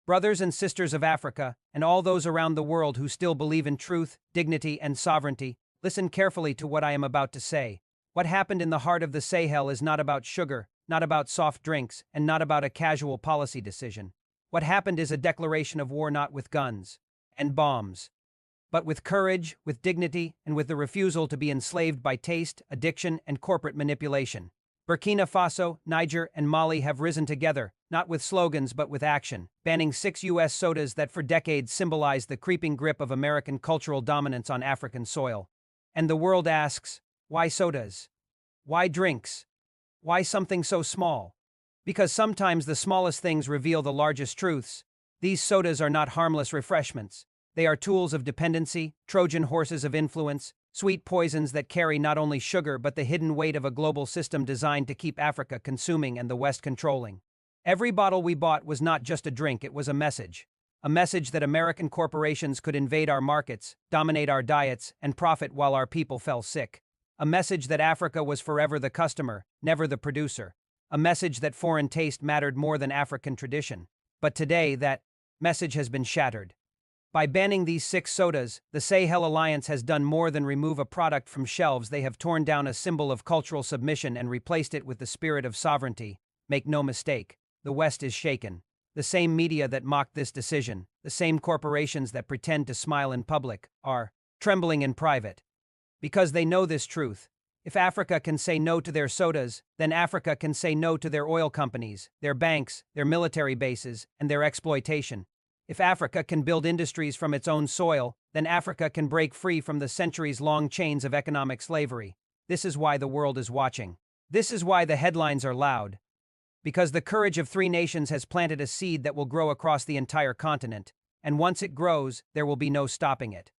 Brothers and sisters of Africa, and all those around the world who still believe in truth, dignity, and sovereignty, listen carefully to what I am about to say. What happened in the heart of the Sahel is not about sugar, not about soft drinks, and not about a casual policy decision. What happened is a declaration of war not with guns and bombs, but with courage, with dignity, and with the refusal to be enslaved by taste, addiction, and corporate manipulation. Burkina Faso, Niger, and Mali have risen together, not with slogans but with action, banning 6 U.S. sodas that for decades symbolized the creeping grip of American cultural dominance on African soil. And the world asks, why sodas? Why drinks? Why something so small? Because sometimes the smallest things reveal the largest truths. These sodas are not harmless refreshments. They are tools of dependency, Trojan horses of influence, sweet poisons that carry not only sugar but the hidden weight of a global system designed to keep Africa consuming and the West controlling. Every bottle we bought was not just a drink, it was a message. A message that American corporations could invade our markets, dominate our diets, and profit while our people fell sick. A message that Africa was forever the customer, never the producer. A message that foreign taste mattered more than African tradition. But today, that message has been shattered. By banning these 6 sodas, the Sahel Alliance has done more than remove a product from shelves. They have torn down a symbol of cultural submission and replaced it with the spirit of sovereignty. Make no mistake, the West is shaken. The same media that mocked this decision, the same corporations that pretend to smile in public, are trembling in private. Because they know this truth. If Africa can say no to their sodas, then Africa can say no to their oil companies, their banks, their military bases, and their exploitation. If Africa can build industries from its own soil, then Africa can break free from the centuries-long chains of economic slavery. This is why the world is watching. This is why the headlines are loud. Because the courage of 3 nations has planted a seed that will grow across the entire continent, and once it grows, there will be no stopping it.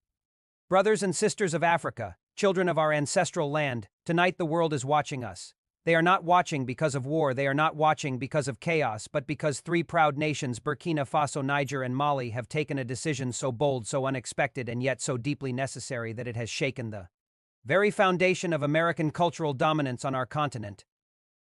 Brothers and sisters of Africa, children of our ancestral land, tonight the world is watching us. They are not watching because of war, they are not watching because of chaos, but because 3 proud nations, Burkina Faso, Niger, and Mali, have taken a decision so bold, so unexpected, and yet so deeply necessary that it has shaken the very foundation of American cultural dominance on our continent.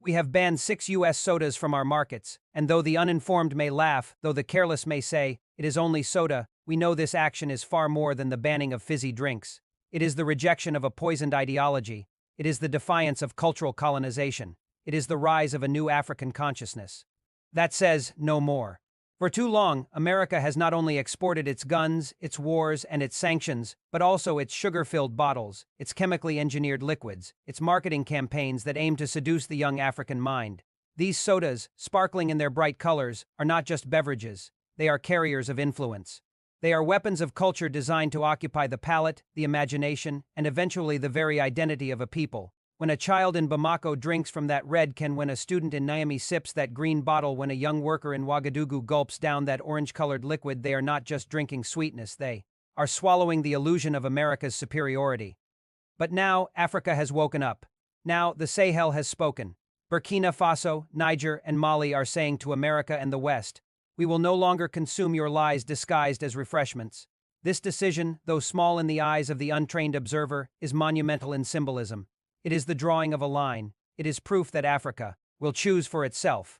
We have banned 6 U.S. sodas from our markets, and though the uninformed may laugh, though the careless may say, it is only soda, we know this action is far more than the banning of fizzy drinks. It is the rejection of a poisoned ideology. It is the defiance of cultural colonization. It is the rise of a new African consciousness that says no more. For too long, America has not only exported its guns, its wars, and its sanctions, but also its sugar-filled bottles, its chemically engineered liquids, its marketing campaigns that aim to seduce the young African mind. These sodas, sparkling in their bright colors, are not just beverages. They are carriers of influence. They are weapons of culture designed to occupy the palate, the imagination, and eventually the very identity of a people. When a child in Bamako drinks from that red can, when a student in Niamey sips that green bottle, when a young worker in Ouagadougou gulps down that orange-colored liquid, they are not just drinking sweetness, they are swallowing the illusion of America's superiority. But now, Africa has woken up. Now, the Sahel has spoken. Burkina Faso, Niger, and Mali are saying to America and the West, we will no longer consume your lies disguised as refreshments. This decision, though small in the eyes of the untrained observer, is monumental in symbolism. It is the drawing of a line. It is proof that Africa will choose for itself.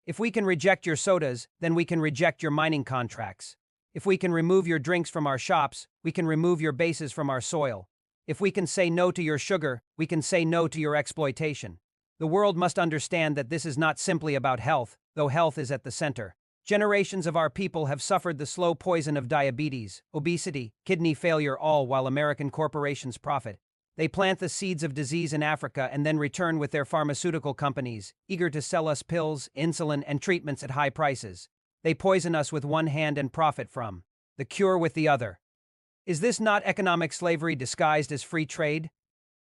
If we can reject your sodas, then we can reject your mining contracts. If we can remove your drinks from our shops, we can remove your bases from our soil. If we can say no to your sugar, we can say no to your exploitation. The world must understand that this is not simply about health, though health is at the center. Generations of our people have suffered the slow poison of diabetes, obesity, kidney failure, all while American corporations profit. They plant the seeds of disease in Africa and then return with their pharmaceutical companies, eager to sell us pills, insulin, and treatments at high prices. They poison us with one hand and profit from the cure with the other. Is this not economic slavery disguised as free trade?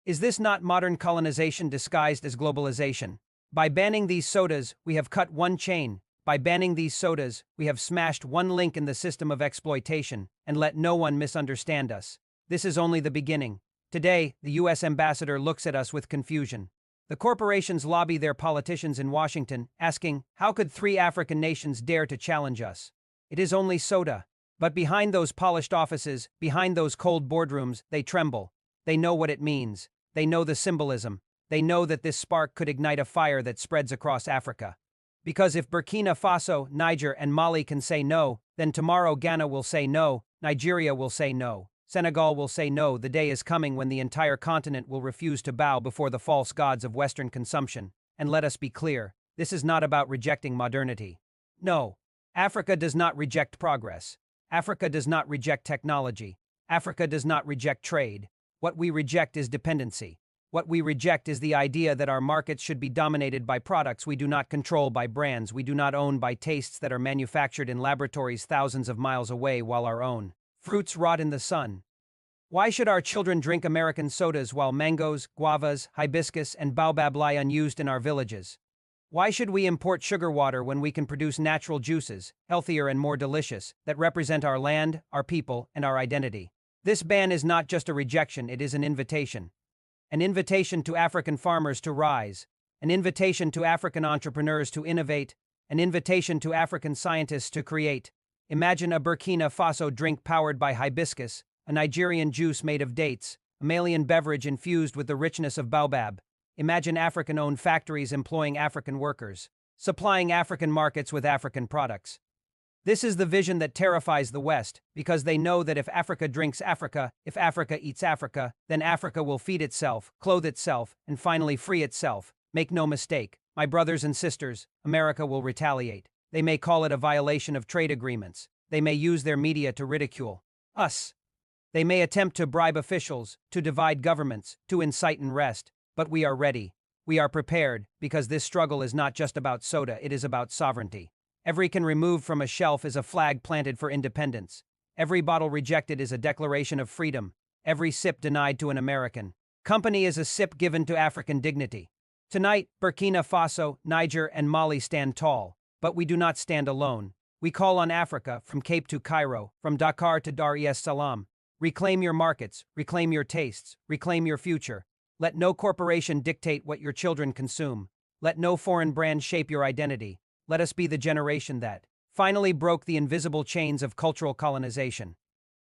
Is this not modern colonization disguised as globalization? By banning these sodas, we have cut one chain. By banning these sodas, we have smashed one link in the system of exploitation, and let no one misunderstand us. This is only the beginning. Today, the U.S. ambassador looks at us with confusion. The corporations lobby their politicians in Washington, asking, how could 3 African nations dare to challenge us? It is only soda. But behind those polished offices, behind those cold boardrooms, they tremble. They know what it means. They know the symbolism. They know that this spark could ignite a fire that spreads across Africa. Because if Burkina Faso, Niger, and Mali can say no, then tomorrow Ghana will say no, Nigeria will say no, Senegal will say no. The day is coming when the entire continent will refuse to bow before the false gods of Western consumption. And let us be clear, this is not about rejecting modernity. No, Africa does not reject progress. Africa does not reject technology. Africa does not reject trade. What we reject is dependency. What we reject is the idea that our markets should be dominated by products we do not control, by brands we do not own, by tastes that are manufactured in laboratories thousands of miles away, while our own fruits rot in the sun. Why should our children drink American sodas while mangoes, guavas, hibiscus, and baobab lie unused in our villages? Why should we import sugar water when we can produce natural juices, healthier and more delicious, that represent our land, our people, and our identity? This ban is not just a rejection, it is an invitation. An invitation to African farmers to rise, an invitation to African entrepreneurs to innovate, an invitation to African scientists to create. Imagine a Burkina Faso drink powered by hibiscus, a Nigerian juice made of dates, a Malian beverage infused with the richness of baobab. Imagine African-owned factories employing African workers, supplying African markets with African products. This is the vision that terrifies the West, because they know that if Africa drinks Africa, if Africa eats Africa, then Africa will feed itself, clothe itself, and finally free itself. Make no mistake, my brothers and sisters, America will retaliate. They may call it a violation of trade agreements. They may use their media to ridicule us. They may attempt to bribe officials, to divide governments, to incite unrest. But we are ready. We are prepared, because this struggle is not just about soda, it is about sovereignty. Every can removed from a shelf is a flag planted for independence. Every bottle rejected is a declaration of freedom. Every sip denied to an American company is a sip given to African dignity. Tonight, Burkina Faso, Niger, and Mali stand tall, but we do not stand alone. We call on Africa, from Cape to Cairo, from Dakar to Dar es Salaam. Reclaim your markets, reclaim your tastes, reclaim your future. Let no corporation dictate what your children consume. Let no foreign brand shape your identity. Let us be the generation that finally broke the invisible chains of cultural colonization.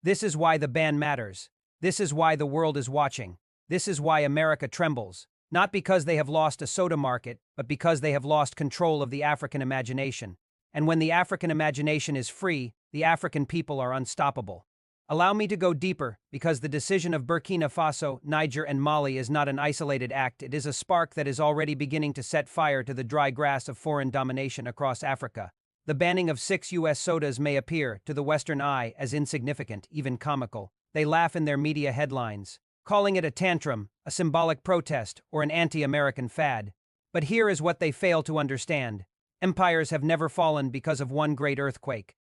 This is why the ban matters. This is why the world is watching. This is why America trembles. Not because they have lost a soda market, but because they have lost control of the African imagination. And when the African imagination is free, the African people are unstoppable. Allow me to go deeper, because the decision of Burkina Faso, Niger, and Mali is not an isolated act. It is a spark that is already beginning to set fire to the dry grass of foreign domination across Africa. The banning of 6 U.S. sodas may appear, to the Western eye, as insignificant, even comical. They laugh in their media headlines, calling it a tantrum, a symbolic protest, or an anti-American fad. But here is what they fail to understand. Empires have never fallen because of one great earthquake.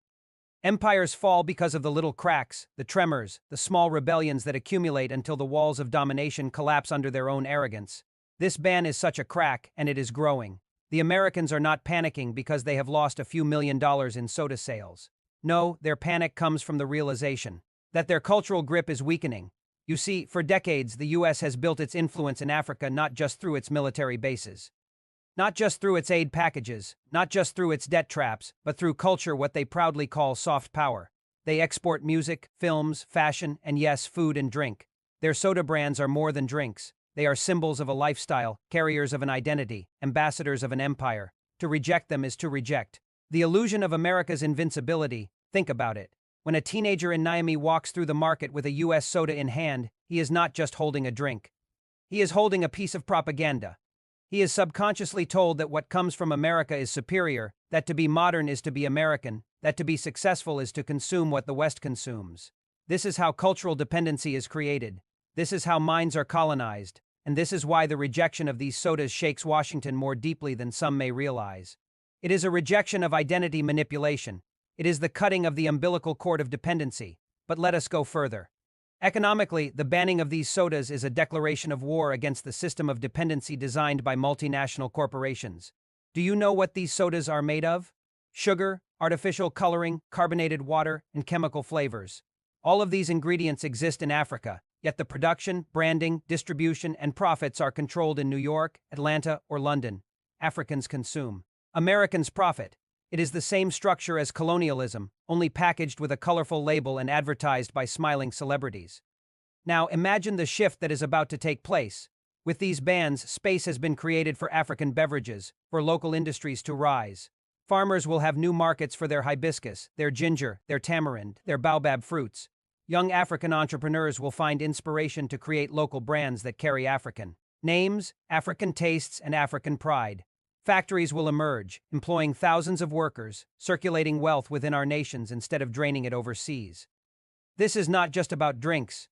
Empires fall because of the little cracks, the tremors, the small rebellions that accumulate until the walls of domination collapse under their own arrogance. This ban is such a crack, and it is growing. The Americans are not panicking because they have lost a few $1 million in soda sales. No, their panic comes from the realization that their cultural grip is weakening. You see, for decades, the U.S. has built its influence in Africa not just through its military bases, not just through its aid packages, not just through its debt traps, but through culture, what they proudly call soft power. They export music, films, fashion, and yes, food and drink. Their soda brands are more than drinks. They are symbols of a lifestyle, carriers of an identity, ambassadors of an empire. To reject them is to reject the illusion of America's invincibility. Think about it. When a teenager in Niamey walks through the market with a U.S. soda in hand, he is not just holding a drink. He is holding a piece of propaganda. He is subconsciously told that what comes from America is superior, that to be modern is to be American, that to be successful is to consume what the West consumes. This is how cultural dependency is created. This is how minds are colonized, and this is why the rejection of these sodas shakes Washington more deeply than some may realize. It is a rejection of identity manipulation. It is the cutting of the umbilical cord of dependency. But let us go further. Economically, the banning of these sodas is a declaration of war against the system of dependency designed by multinational corporations. Do you know what these sodas are made of? Sugar, artificial coloring, carbonated water, and chemical flavors. All of these ingredients exist in Africa, yet the production, branding, distribution, and profits are controlled in New York, Atlanta, or London. Africans consume. Americans profit. It is the same structure as colonialism, only packaged with a colorful label and advertised by smiling celebrities. Now imagine the shift that is about to take place. With these bans, space has been created for African beverages, for local industries to rise. Farmers will have new markets for their hibiscus, their ginger, their tamarind, their baobab fruits. Young African entrepreneurs will find inspiration to create local brands that carry African names, African tastes, and African pride. Factories will emerge, employing thousands of workers, circulating wealth within our nations instead of draining it overseas. This is not just about drinks.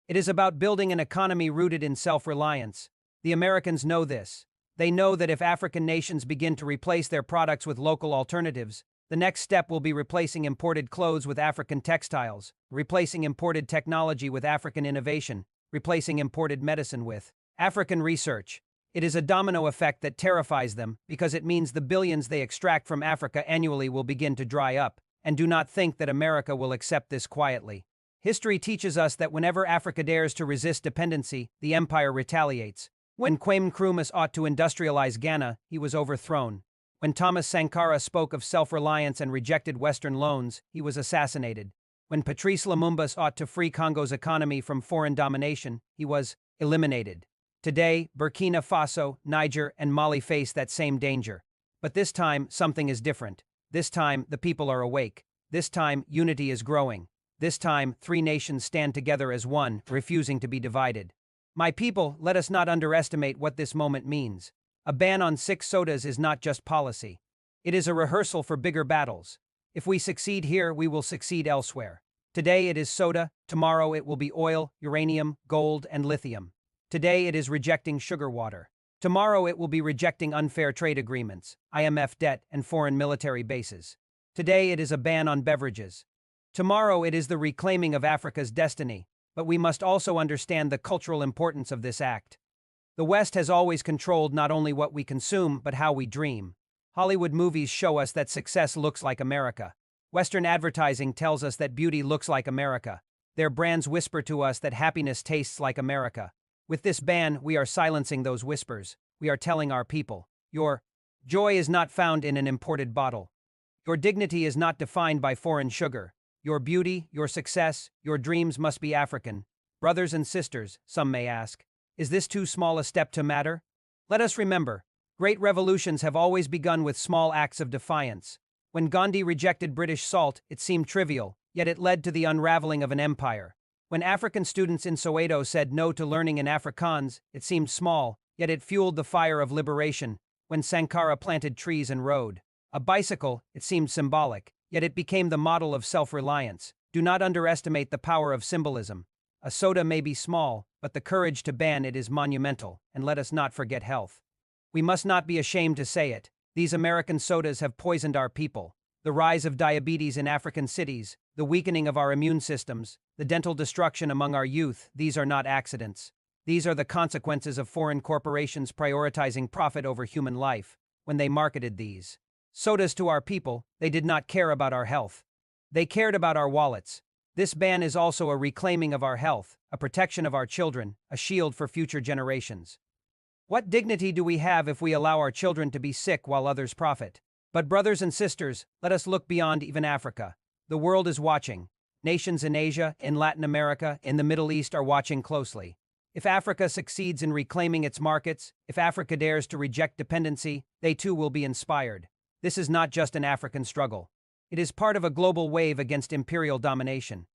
It is about building an economy rooted in self-reliance. The Americans know this. They know that if African nations begin to replace their products with local alternatives, the next step will be replacing imported clothes with African textiles, replacing imported technology with African innovation, replacing imported medicine with African research. It is a domino effect that terrifies them because it means the billions they extract from Africa annually will begin to dry up, and do not think that America will accept this quietly. History teaches us that whenever Africa dares to resist dependency, the empire retaliates. When Kwame Nkrumah sought to industrialize Ghana, he was overthrown. When Thomas Sankara spoke of self-reliance and rejected Western loans, he was assassinated. When Patrice Lumumba sought to free Congo's economy from foreign domination, he was eliminated. Today, Burkina Faso, Niger, and Mali face that same danger. But this time, something is different. This time, the people are awake. This time, unity is growing. This time, three nations stand together as one, refusing to be divided. My people, let us not underestimate what this moment means. A ban on 6 sodas is not just policy. It is a rehearsal for bigger battles. If we succeed here, we will succeed elsewhere. Today it is soda, tomorrow it will be oil, uranium, gold, and lithium. Today it is rejecting sugar water. Tomorrow it will be rejecting unfair trade agreements, IMF debt, and foreign military bases. Today it is a ban on beverages. Tomorrow it is the reclaiming of Africa's destiny, but we must also understand the cultural importance of this act. The West has always controlled not only what we consume, but how we dream. Hollywood movies show us that success looks like America. Western advertising tells us that beauty looks like America. Their brands whisper to us that happiness tastes like America. With this ban, we are silencing those whispers. We are telling our people, your joy is not found in an imported bottle. Your dignity is not defined by foreign sugar. Your beauty, your success, your dreams must be African. Brothers and sisters, some may ask, is this too small a step to matter? Let us remember, great revolutions have always begun with small acts of defiance. When Gandhi rejected British salt, it seemed trivial, yet it led to the unraveling of an empire. When African students in Soweto said no to learning in Afrikaans, it seemed small, yet it fueled the fire of liberation. When Sankara planted trees and rode a bicycle, it seemed symbolic, yet it became the model of self-reliance. Do not underestimate the power of symbolism. A soda may be small, but the courage to ban it is monumental, and let us not forget health. We must not be ashamed to say it. These American sodas have poisoned our people. The rise of diabetes in African cities, the weakening of our immune systems, the dental destruction among our youth, these are not accidents. These are the consequences of foreign corporations prioritizing profit over human life. When they marketed these sodas to our people, they did not care about our health. They cared about our wallets. This ban is also a reclaiming of our health, a protection of our children, a shield for future generations. What dignity do we have if we allow our children to be sick while others profit? But brothers and sisters, let us look beyond even Africa. The world is watching. Nations in Asia, in Latin America, in the Middle East are watching closely. If Africa succeeds in reclaiming its markets, if Africa dares to reject dependency, they too will be inspired. This is not just an African struggle. It is part of a global wave against imperial domination.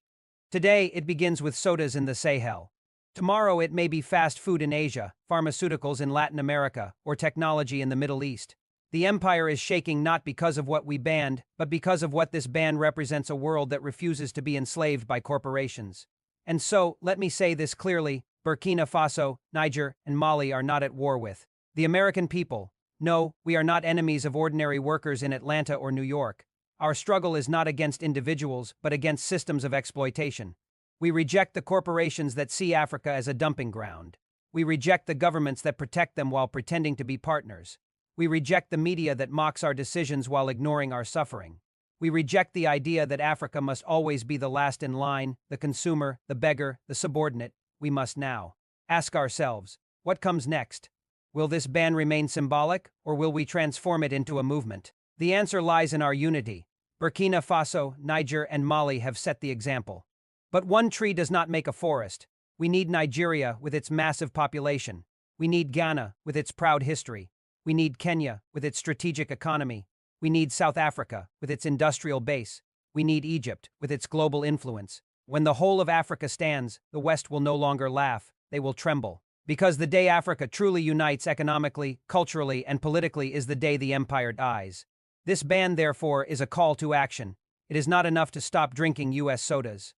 Today, it begins with sodas in the Sahel. Tomorrow, it may be fast food in Asia, pharmaceuticals in Latin America, or technology in the Middle East. The empire is shaking not because of what we banned, but because of what this ban represents: a world that refuses to be enslaved by corporations. And so, let me say this clearly, Burkina Faso, Niger, and Mali are not at war with the American people. No, we are not enemies of ordinary workers in Atlanta or New York. Our struggle is not against individuals, but against systems of exploitation. We reject the corporations that see Africa as a dumping ground. We reject the governments that protect them while pretending to be partners. We reject the media that mocks our decisions while ignoring our suffering. We reject the idea that Africa must always be the last in line, the consumer, the beggar, the subordinate. We must now ask ourselves, what comes next? Will this ban remain symbolic, or will we transform it into a movement? The answer lies in our unity. Burkina Faso, Niger, and Mali have set the example. But one tree does not make a forest. We need Nigeria with its massive population. We need Ghana, with its proud history. We need Kenya, with its strategic economy. We need South Africa, with its industrial base. We need Egypt, with its global influence. When the whole of Africa stands, the West will no longer laugh, they will tremble. Because the day Africa truly unites economically, culturally, and politically is the day the empire dies. This ban, therefore, is a call to action. It is not enough to stop drinking U.S. sodas.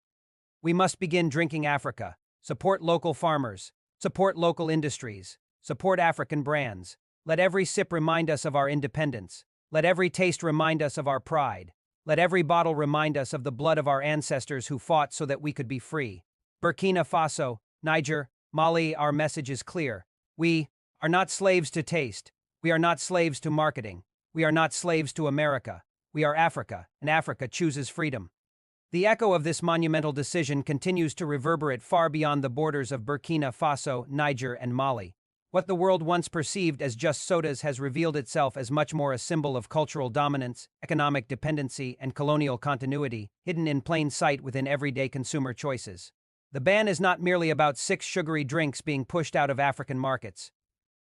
We must begin drinking Africa. Support local farmers. Support local industries. Support African brands. Let every sip remind us of our independence. Let every taste remind us of our pride. Let every bottle remind us of the blood of our ancestors who fought so that we could be free. Burkina Faso, Niger, Mali, our message is clear. We are not slaves to taste. We are not slaves to marketing. We are not slaves to America. We are Africa, and Africa chooses freedom. The echo of this monumental decision continues to reverberate far beyond the borders of Burkina Faso, Niger, and Mali. What the world once perceived as just sodas has revealed itself as much more a symbol of cultural dominance, economic dependency, and colonial continuity, hidden in plain sight within everyday consumer choices. The ban is not merely about 6 sugary drinks being pushed out of African markets.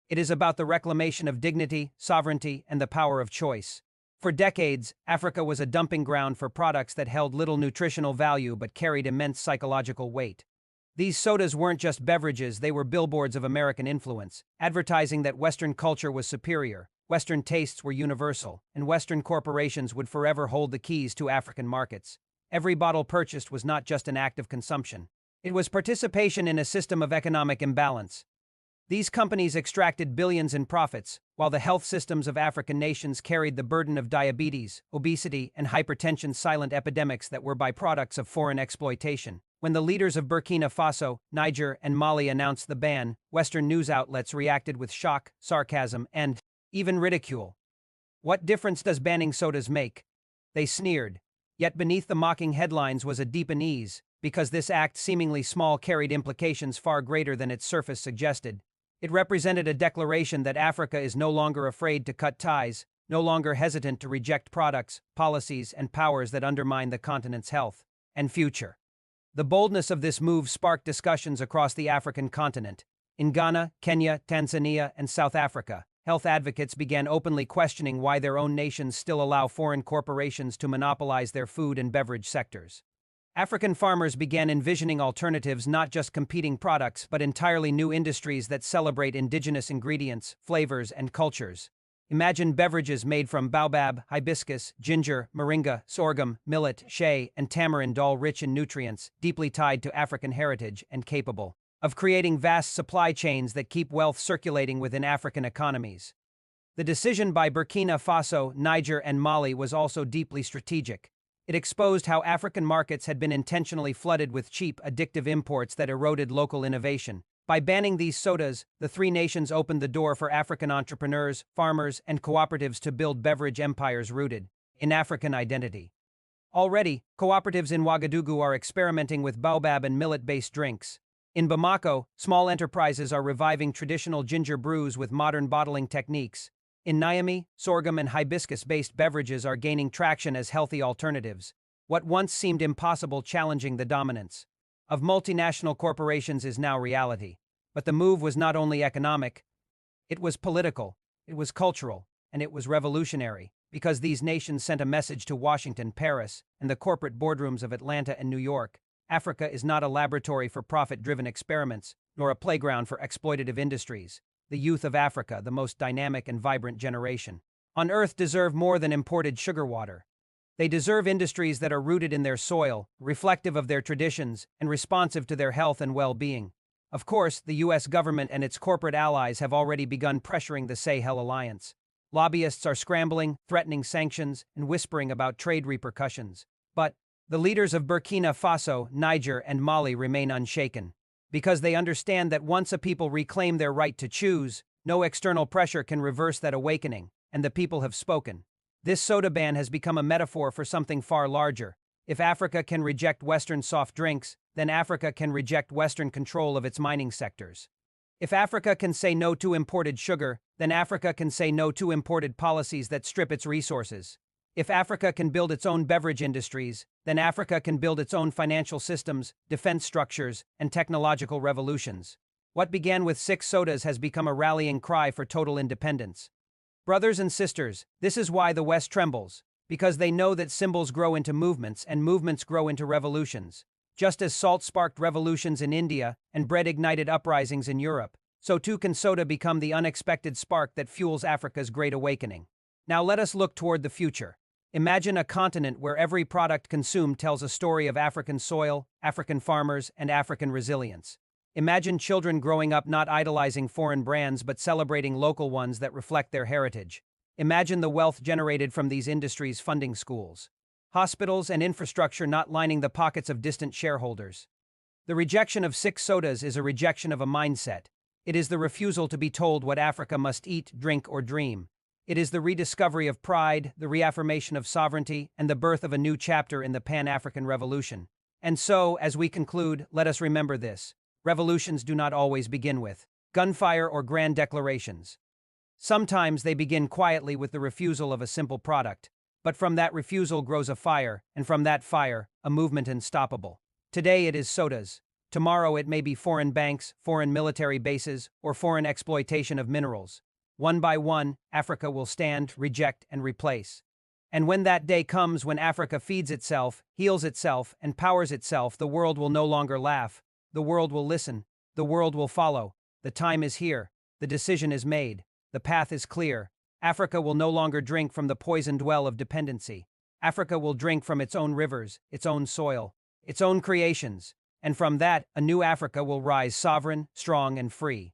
It is about the reclamation of dignity, sovereignty, and the power of choice. For decades, Africa was a dumping ground for products that held little nutritional value but carried immense psychological weight. These sodas weren't just beverages, they were billboards of American influence, advertising that Western culture was superior, Western tastes were universal, and Western corporations would forever hold the keys to African markets. Every bottle purchased was not just an act of consumption. It was participation in a system of economic imbalance. These companies extracted billions in profits, while the health systems of African nations carried the burden of diabetes, obesity, and hypertension, silent epidemics that were byproducts of foreign exploitation. When the leaders of Burkina Faso, Niger, and Mali announced the ban, Western news outlets reacted with shock, sarcasm, and even ridicule. What difference does banning sodas make? They sneered. Yet beneath the mocking headlines was a deep unease, because this act, seemingly small, carried implications far greater than its surface suggested. It represented a declaration that Africa is no longer afraid to cut ties, no longer hesitant to reject products, policies, and powers that undermine the continent's health and future. The boldness of this move sparked discussions across the African continent. In Ghana, Kenya, Tanzania, and South Africa, health advocates began openly questioning why their own nations still allow foreign corporations to monopolize their food and beverage sectors. African farmers began envisioning alternatives, not just competing products, but entirely new industries that celebrate indigenous ingredients, flavors, and cultures. Imagine beverages made from baobab, hibiscus, ginger, moringa, sorghum, millet, shea, and tamarind, all rich in nutrients, deeply tied to African heritage, and capable of creating vast supply chains that keep wealth circulating within African economies. The decision by Burkina Faso, Niger, and Mali was also deeply strategic. It exposed how African markets had been intentionally flooded with cheap, addictive imports that eroded local innovation. By banning these sodas, the 3 nations opened the door for African entrepreneurs, farmers, and cooperatives to build beverage empires rooted in African identity. Already, cooperatives in Ouagadougou are experimenting with baobab and millet-based drinks. In Bamako, small enterprises are reviving traditional ginger brews with modern bottling techniques. In Niamey, sorghum and hibiscus-based beverages are gaining traction as healthy alternatives. What once seemed impossible, challenging the dominance of multinational corporations, is now reality. But the move was not only economic, it was political, it was cultural, and it was revolutionary, because these nations sent a message to Washington, Paris, and the corporate boardrooms of Atlanta and New York. Africa is not a laboratory for profit-driven experiments, nor a playground for exploitative industries. The youth of Africa, the most dynamic and vibrant generation on Earth, deserve more than imported sugar water. They deserve industries that are rooted in their soil, reflective of their traditions, and responsive to their health and well-being. Of course, the U.S. government and its corporate allies have already begun pressuring the Sahel Alliance. Lobbyists are scrambling, threatening sanctions, and whispering about trade repercussions. But the leaders of Burkina Faso, Niger, and Mali remain unshaken, because they understand that once a people reclaim their right to choose, no external pressure can reverse that awakening, and the people have spoken. This soda ban has become a metaphor for something far larger. If Africa can reject Western soft drinks, then Africa can reject Western control of its mining sectors. If Africa can say no to imported sugar, then Africa can say no to imported policies that strip its resources. If Africa can build its own beverage industries, then Africa can build its own financial systems, defense structures, and technological revolutions. What began with 6 sodas has become a rallying cry for total independence. Brothers and sisters, this is why the West trembles, because they know that symbols grow into movements and movements grow into revolutions. Just as salt sparked revolutions in India and bread ignited uprisings in Europe, so too can soda become the unexpected spark that fuels Africa's great awakening. Now let us look toward the future. Imagine a continent where every product consumed tells a story of African soil, African farmers, and African resilience. Imagine children growing up not idolizing foreign brands but celebrating local ones that reflect their heritage. Imagine the wealth generated from these industries funding schools, hospitals, and infrastructure not lining the pockets of distant shareholders. The rejection of 6 sodas is a rejection of a mindset. It is the refusal to be told what Africa must eat, drink, or dream. It is the rediscovery of pride, the reaffirmation of sovereignty, and the birth of a new chapter in the Pan-African Revolution. And so, as we conclude, let us remember this. Revolutions do not always begin with gunfire or grand declarations. Sometimes they begin quietly with the refusal of a simple product, but from that refusal grows a fire, and from that fire, a movement unstoppable. Today it is sodas. Tomorrow it may be foreign banks, foreign military bases, or foreign exploitation of minerals. One by one, Africa will stand, reject, and replace. And when that day comes when Africa feeds itself, heals itself, and powers itself, the world will no longer laugh. The world will listen. The world will follow. The time is here. The decision is made. The path is clear. Africa will no longer drink from the poisoned well of dependency. Africa will drink from its own rivers, its own soil, its own creations. And from that, a new Africa will rise sovereign, strong, and free.